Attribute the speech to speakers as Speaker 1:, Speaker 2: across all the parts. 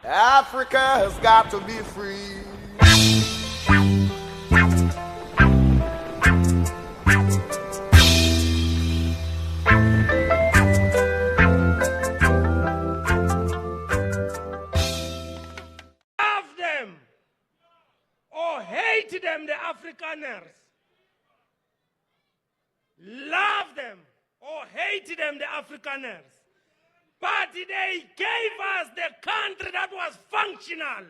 Speaker 1: Africa has got to be free.
Speaker 2: Love them or hate them, the Afrikaners. Love them or hate them, the Afrikaners. But they gave us the country that was functional.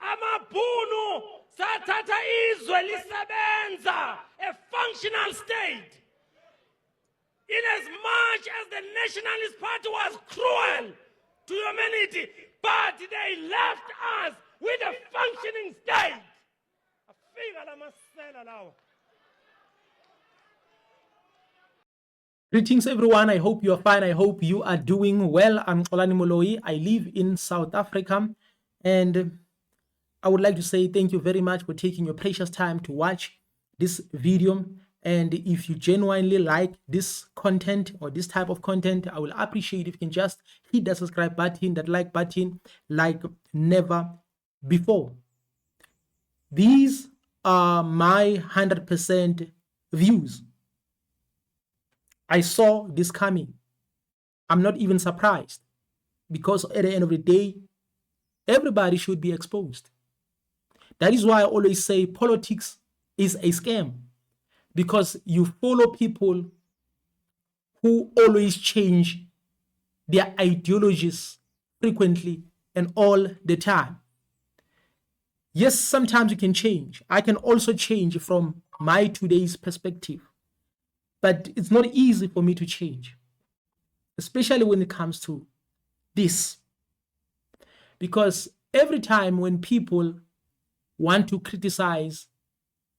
Speaker 2: Amabhunu sathatha izwe lisebenza, a functional state. In as much as the Nationalist Party was cruel to humanity, but they left us with a functioning state. Afika la masela lawa.
Speaker 3: Greetings, everyone. I hope you are fine. I hope you are doing well. I'm Xolani Moloi. I live in South Africa, and I would like to say thank you very much for taking your precious time to watch this video. And if you genuinely like this content or this type of content, I will appreciate if you can just hit that subscribe button, that like button, like never before. These are my 100% views. I saw this coming. I'm not even surprised, because at the end of the day, everybody should be exposed. That is why I always say politics is a scam, because you follow people who always change their ideologies frequently and all the time. Yes, sometimes you can change. I can also change from my today's perspective. But it's not easy for me to change, especially when it comes to this. Because every time when people want to criticize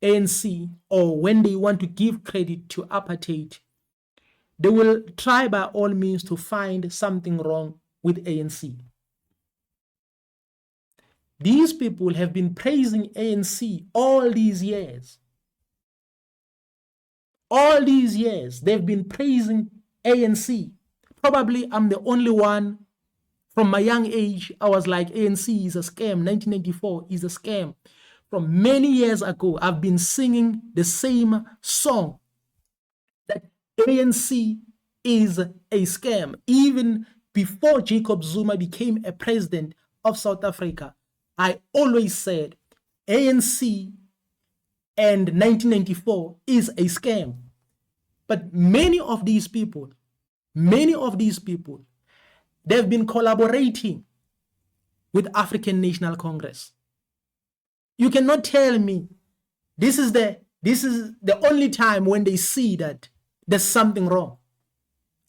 Speaker 3: ANC or when they want to give credit to apartheid, they will try by all means to find something wrong with ANC. These people have been praising ANC all these years. All these years, they've been praising ANC. Probably I'm the only one. From my young age, I was like, ANC is a scam. 1994 is a scam. From many years ago, I've been singing the same song, that ANC is a scam. Even before Jacob Zuma became a president of South Africa, I always said ANC and 1994 is a scam. But many of these people, they've been collaborating with African National Congress. You cannot tell me this is the only time when they see that there's something wrong,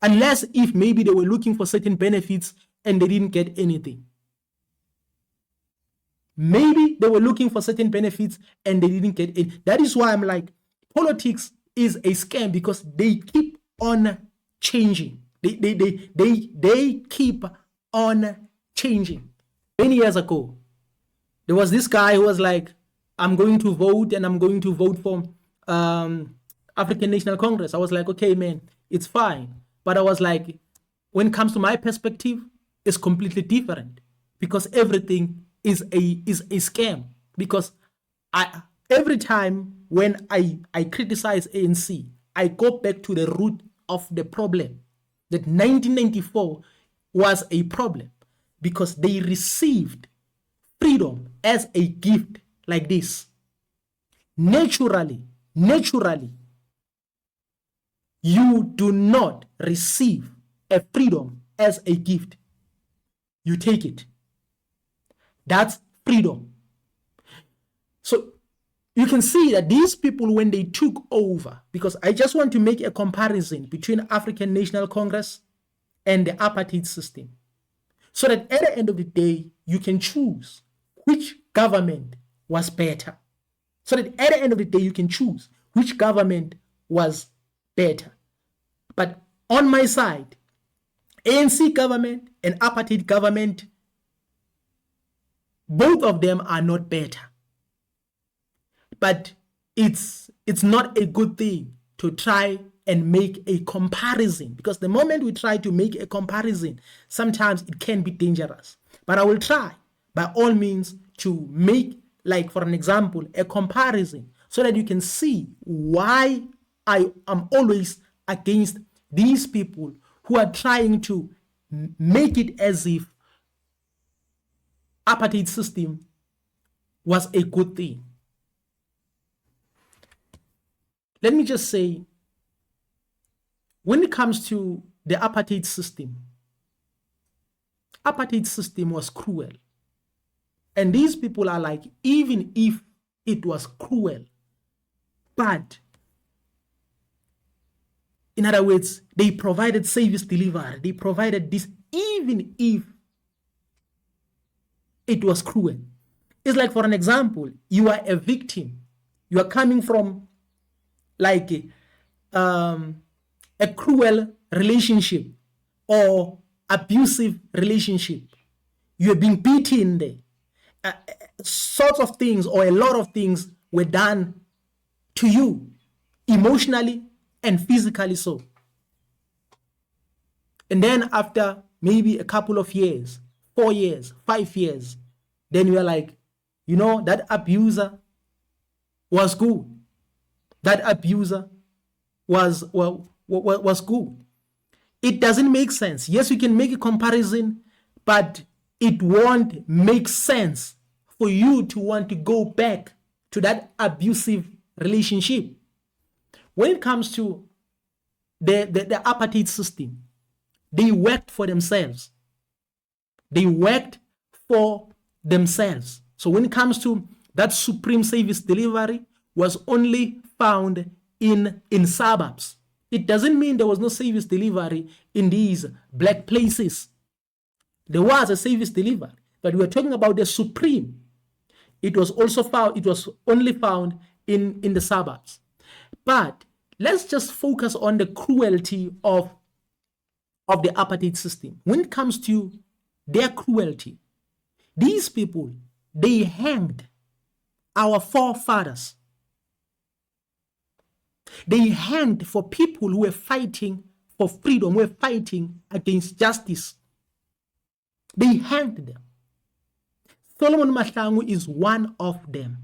Speaker 3: unless if maybe they were looking for certain benefits and they didn't get anything. Maybe they were looking for certain benefits and they didn't get it. That is why I'm like, politics is a scam, because they keep on changing. They keep on changing. Many years ago, there was this guy who was like, I'm going to vote and I'm going to vote for African National Congress. I was like, okay, man, it's fine. But I was like, when it comes to my perspective, it's completely different, because everything is a scam. Because every time when I criticize ANC, I go back to the root of the problem, that 1994 was a problem, because they received freedom as a gift like this. Naturally, you do not receive a freedom as a gift. You take it. That's freedom. So you can see that these people, when they took over, because I just want to make a comparison between African National Congress and the apartheid system, so that at the end of the day, you can choose which government was better. So that at the end of the day, you can choose which government was better. But on my side, ANC government and apartheid government, both of them are not better. But it's not a good thing to try and make a comparison, because the moment we try to make a comparison, sometimes it can be dangerous. But I will try by all means to make, like for an example, a comparison so that you can see why I am always against these people who are trying to make it as if apartheid system was a good thing. Let me just say, when it comes to the apartheid system was cruel. And these people are like, even if it was cruel, but in other words, they provided service delivery, they provided this, even if it was cruel. It's like, for an example, you are a victim. You are coming from like a cruel relationship or abusive relationship. You are being beaten there. Sorts of things or a lot of things were done to you, emotionally and physically so. And then after maybe a couple of years, 4 years, 5 years, then you are like, you know, that abuser was good. That abuser was good. It doesn't make sense. Yes, we can make a comparison, but it won't make sense for you to want to go back to that abusive relationship. When it comes to the apartheid system, they worked for themselves. They worked for themselves. So when it comes to that supreme service delivery was only found in suburbs. It doesn't mean there was no service delivery in these black places. There was a service delivery, but we are talking about the supreme. It was also found, it was only found in the suburbs. But let's just focus on the cruelty of the apartheid system. When it comes to their cruelty, these people, they hanged our forefathers. They hanged for people who were fighting for freedom, who were fighting against justice. They hanged them. Solomon Mahlangu is one of them.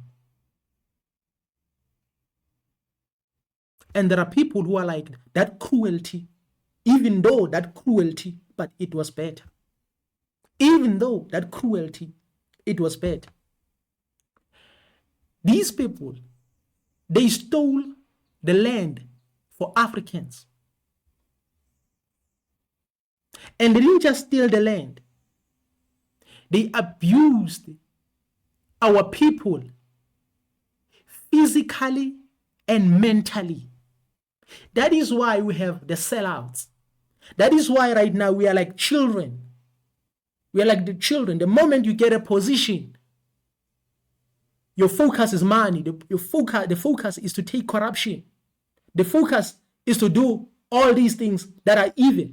Speaker 3: And there are people who are like, that cruelty, even though that cruelty, but it was better. Even though that cruelty, it was better. These people, they stole the land for Africans. And they didn't just steal the land. They abused our people physically and mentally. That is why we have the sellouts. That is why right now we are like children. We are like the children. The moment you get a position, your focus is money. The focus is to take corruption. The focus is to do all these things that are evil,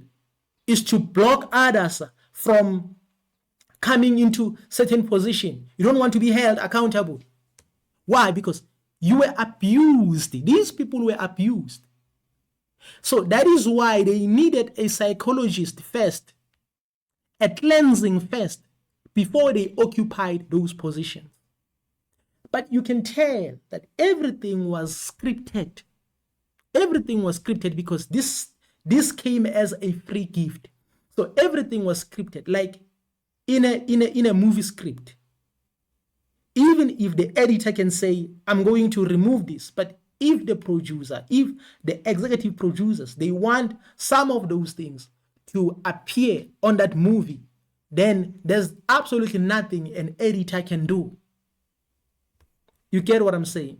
Speaker 3: is to block others from coming into certain position. You don't want to be held accountable. Why? Because you were abused. These people were abused. So that is why they needed a psychologist first, a cleansing first, before they occupied those positions. But you can tell that everything was scripted. Everything was scripted because this came as a free gift. So everything was scripted, like in a movie script. Even if the editor can say, I'm going to remove this, but if the producer, if the executive producers, they want some of those things to appear on that movie, then there's absolutely nothing an editor can do. You get what I'm saying?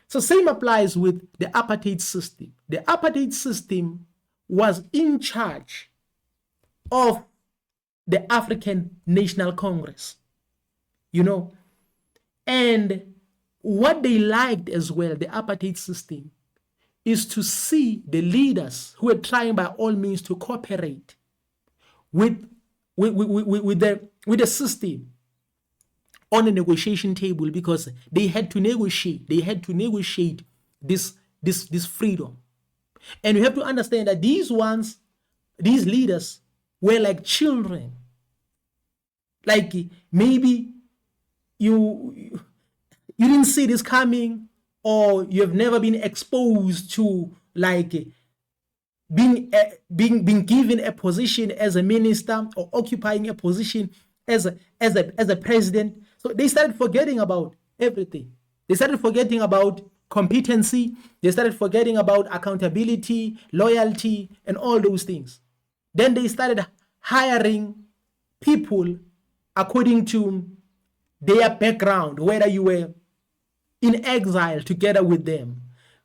Speaker 3: So same applies with the apartheid system. The apartheid system was in charge of the African National Congress, you know, and what they liked as well, the apartheid system, is to see the leaders who were trying by all means to cooperate with the system on a negotiation table, because they had to negotiate. They had to negotiate this freedom. And you have to understand that these leaders were like children. Like maybe you didn't see this coming, or you have never been exposed to like being given a position as a minister or occupying a position as a president. So they started forgetting about everything. They started forgetting about competency. They started forgetting about accountability, loyalty, and all those things. Then they started hiring people according to their background, whether you were in exile together with them,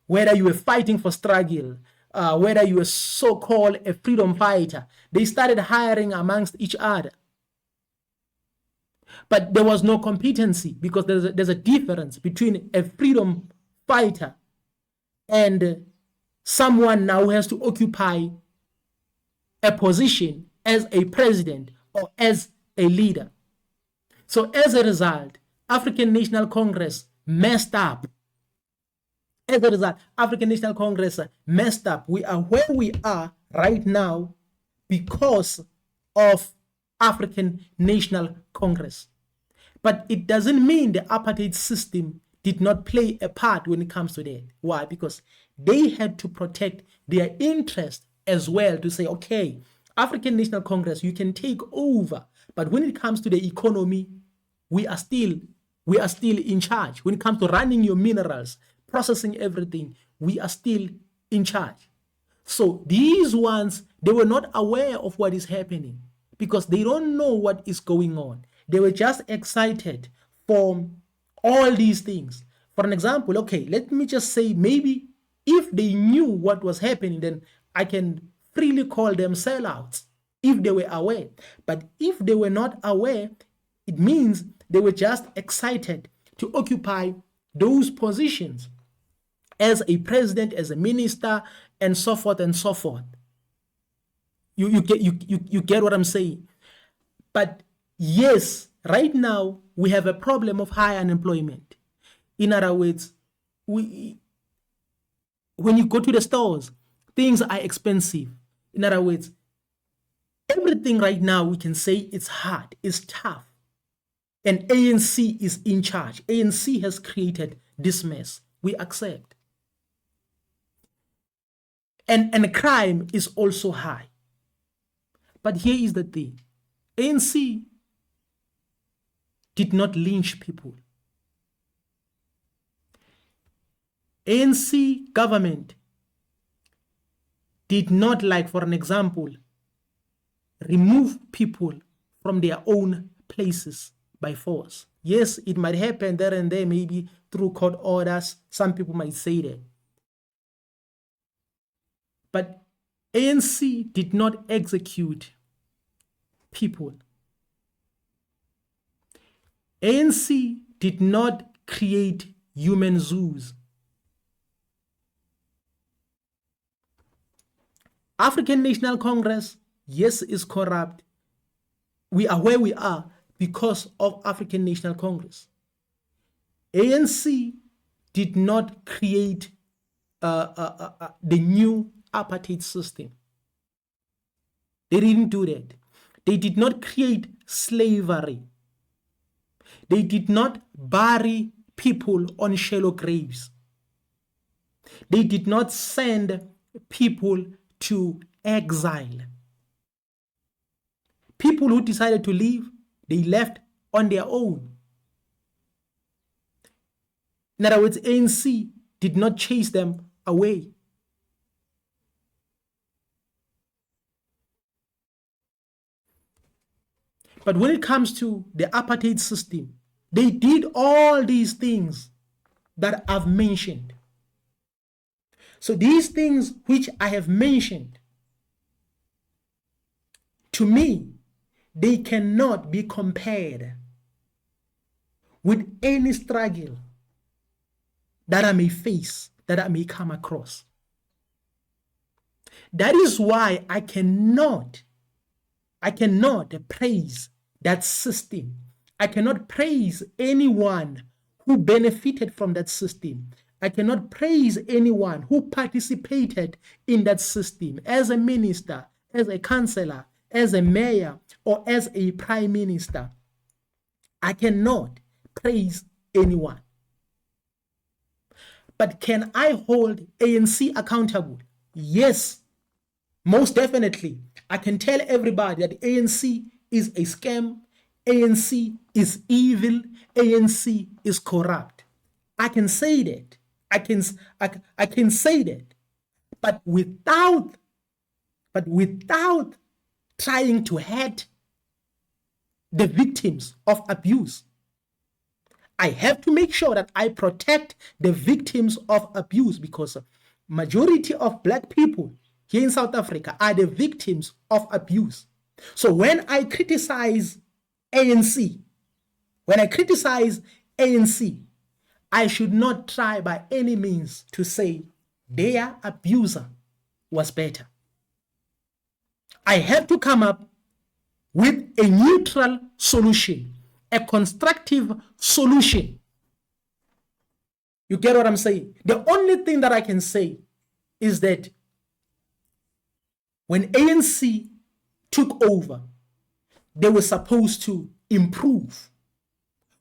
Speaker 3: whether you were fighting for struggle, whether you were so-called a freedom fighter. They started hiring amongst each other. But there was no competency, because there's a difference between a freedom fighter and someone now who has to occupy a position as a president or as a leader. So as a result, African National Congress messed up. As a result, African National Congress messed up. We are where we are right now because of African National Congress. But it doesn't mean the apartheid system did not play a part when it comes to that. Why? Because they had to protect their interest as well, to say, okay, African National Congress, you can take over, but when it comes to the economy, we are still in charge. When it comes to running your minerals, processing everything, we are still in charge. So these ones, they were not aware of what is happening because they don't know what is going on. They were just excited for all these things. For an example, okay, let me just say, maybe if they knew what was happening, then I can freely call them sellouts if they were aware. But if they were not aware, it means they were just excited to occupy those positions as a president, as a minister, and so forth and so forth. You get what I'm saying? But yes, right now we have a problem of high unemployment. In other words, when you go to the stores, things are expensive. In other words, everything right now we can say it's hard, it's tough. And ANC is in charge. ANC has created this mess. We accept. And crime is also high. But here is the thing. ANC did not lynch people. ANC government did not, like, for an example, remove people from their own places by force. Yes, it might happen there and there, maybe through court orders. Some people might say that. But ANC did not execute people. ANC did not create human zoos. African National Congress, yes, is corrupt. We are where we are because of African National Congress. ANC did not create the new apartheid system. They didn't do that. They did not create slavery. They did not bury people on shallow graves. They did not send people to exile. People who decided to leave, they left on their own. In other words, ANC did not chase them away. But when it comes to the apartheid system, they did all these things that I've mentioned. So these things which I have mentioned, to me, they cannot be compared with any struggle that I may face, that I may come across. That is why I cannot praise that system. I cannot praise anyone who benefited from that system. I cannot praise anyone who participated in that system as a minister, as a councillor, as a mayor, or as a prime minister. I cannot praise anyone. But can I hold ANC accountable? Yes, most definitely. I can tell everybody that ANC is a scam, ANC is evil, ANC is corrupt. I can say that. I can say that. But without trying to hurt the victims of abuse. I have to make sure that I protect the victims of abuse, because majority of black people here in South Africa are the victims of abuse. So when I criticize ANC, I should not try by any means to say their abuser was better. I have to come up with a neutral solution, a constructive solution. You get what I'm saying? The only thing that I can say is that when ANC took over, they were supposed to improve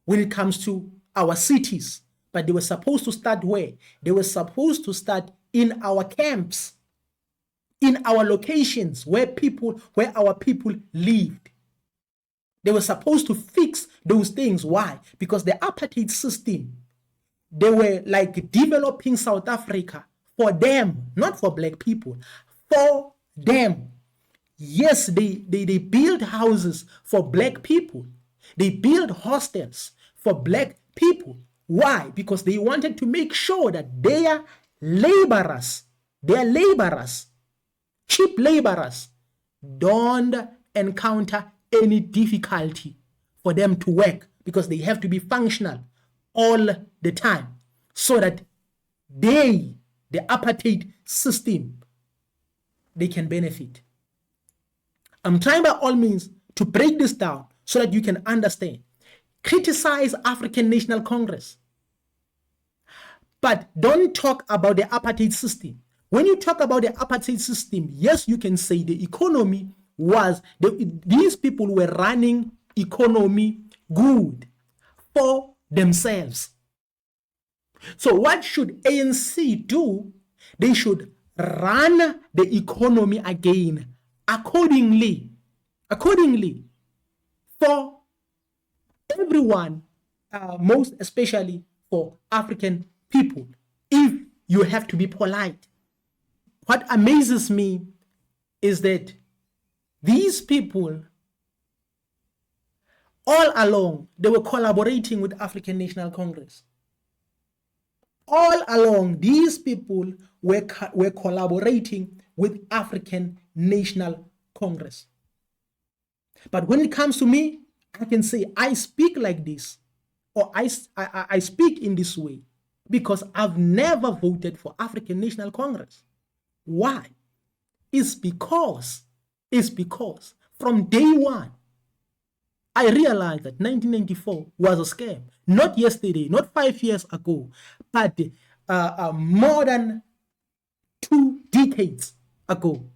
Speaker 3: when it comes to our cities, but they were supposed to start where? They were supposed to start in our camps, in our locations where our people lived. They were supposed to fix those things. Why? Because the apartheid system, they were like developing South Africa for them, not for black people, for them. Yes, they build houses for black people. They build hostels for black people. Why? Because they wanted to make sure that their laborers, cheap laborers, don't encounter any difficulty for them to work, because they have to be functional all the time, so that the apartheid system, they can benefit. I'm trying by all means to break this down so that you can understand. Criticize African National Congress, but don't talk about the apartheid system. When you talk about the apartheid system, yes, you can say the economy was, these people were running economy good for themselves. So what should ANC do? They should run the economy again accordingly for everyone, most especially for African people, if you have to be polite. What amazes me is that these people, all along, they were collaborating with African National Congress. All along, these people were collaborating with African National Congress. But when it comes to me, I can say I speak like this, or I speak in this way, because I've never voted for African National Congress. Why? It's because from day one, I realized that 1994 was a scam. Not yesterday, not 5 years ago, but more than 2 decades ago.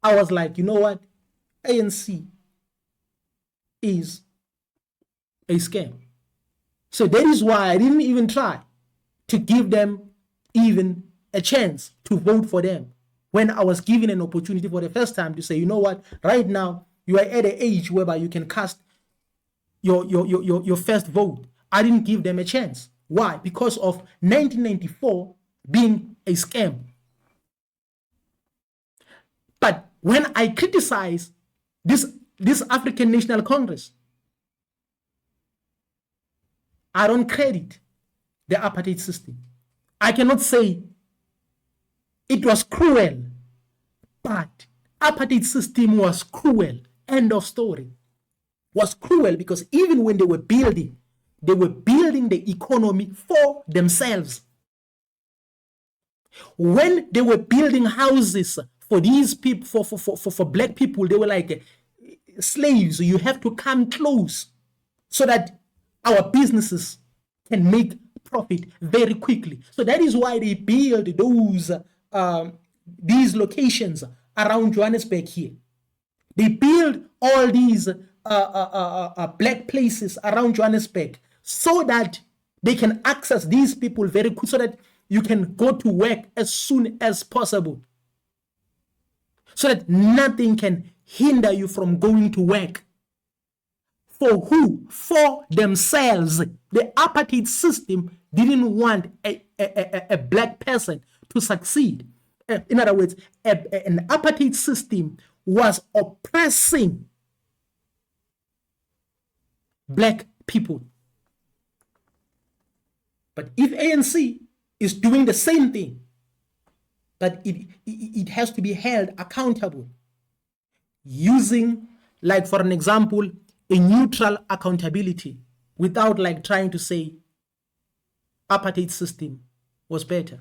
Speaker 3: I was like, you know what? ANC is a scam. So that is why I didn't even try to give them even a chance to vote for them. When I was given an opportunity for the first time to say, you know what, right now you are at an age whereby you can cast your first vote, I didn't give them a chance. Why? Because of 1994 being a scam. But when I criticize this African National Congress, I don't credit the apartheid system. I cannot say it was cruel, but apartheid system was cruel. End of story. Was cruel because even when they were building the economy for themselves. When they were building houses for these people, for black people, they were like slaves. You have to come close so that our businesses can make profit very quickly. So that is why they build these locations around Johannesburg here. They build all these black places around Johannesburg so that they can access these people very quick, so that you can go to work as soon as possible, so that nothing can hinder you from going to work. For who? For themselves. The apartheid system didn't want a black person to succeed. In other words, an apartheid system was oppressing black people. But if ANC is doing the same thing, but it has to be held accountable using, like for an example, a neutral accountability, without like trying to say apartheid system was better.